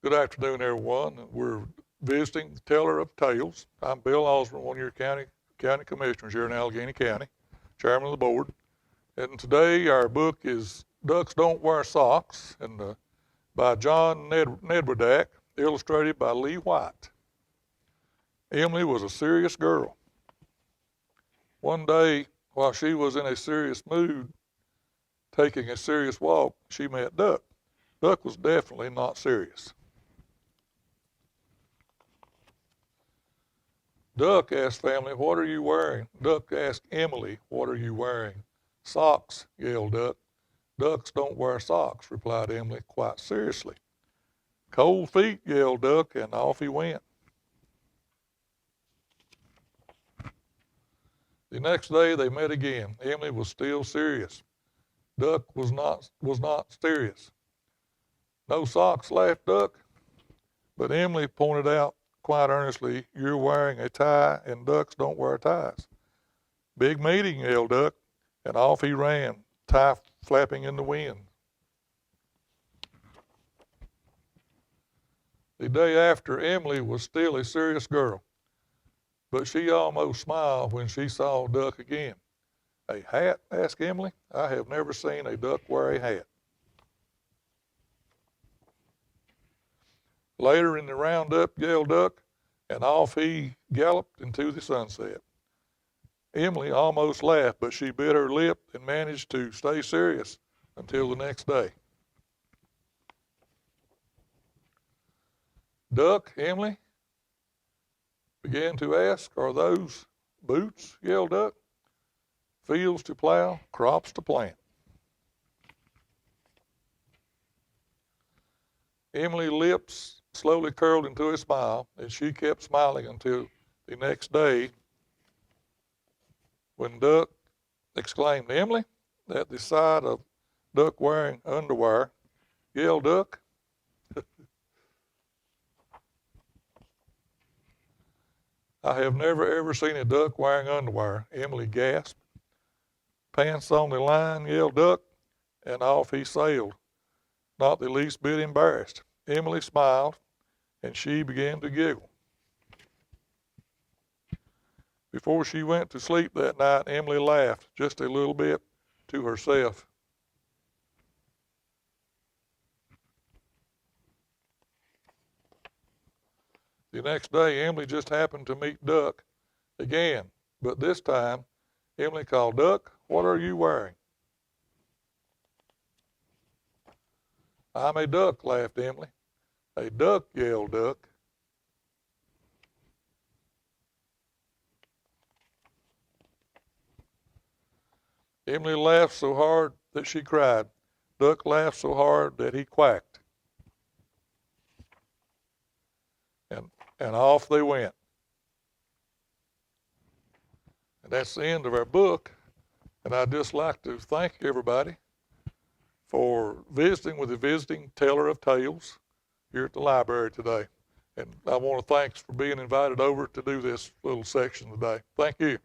Good afternoon, everyone. We're visiting the Teller of Tales. I'm Bill Osborne, one of your county commissioners here in Allegheny County, chairman of the board. And today our book is Ducks Don't Wear Socks, and by John Nedwerdak, illustrated by Lee White. Emily was a serious girl. One day, while she was in a serious mood, taking a serious walk, she met Duck. Duck was definitely not serious. Duck asked family, "What are you wearing?" Duck asked Emily, "What are you wearing?" "Socks," yelled Duck. "Ducks don't wear socks," replied Emily quite seriously. "Cold feet," yelled Duck, and off he went. The next day they met again. Emily was still serious. Duck was not serious. "No socks," laughed Duck. But Emily pointed out quite earnestly, "You're wearing a tie, and ducks don't wear ties." "Big meeting," yelled Duck, and off he ran, tie flapping in the wind. The day after, Emily was still a serious girl, but she almost smiled when she saw Duck again. "A hat?" asked Emily. "I have never seen a duck wear a hat." Later in the roundup, yelled Duck, and off he galloped into the sunset. Emily almost laughed, but she bit her lip and managed to stay serious until the next day. "Duck," Emily began to ask, "are those boots?" yelled Duck. "Fields to plow, crops to plant." Emily's lips slowly curled into a smile, and she kept smiling until the next day when Duck exclaimed, "Emily," at the sight of Duck wearing underwear, yelled Duck, "I have never ever seen a duck wearing underwear," Emily gasped. "Pants on the line," yelled Duck, and off he sailed, not the least bit embarrassed. Emily smiled, and she began to giggle. Before she went to sleep that night, Emily laughed just a little bit to herself. The next day, Emily just happened to meet Duck again, but this time, Emily called, "Duck, what are you wearing?" "I'm a duck," laughed Emily. "A duck," yelled Duck. Emily laughed so hard that she cried. Duck laughed so hard that he quacked. And off they went. And that's the end of our book. And I'd just like to thank everybody for visiting with the visiting Teller of Tales here at the library today. And I want to thanks for being invited over to do this little section today. Thank you.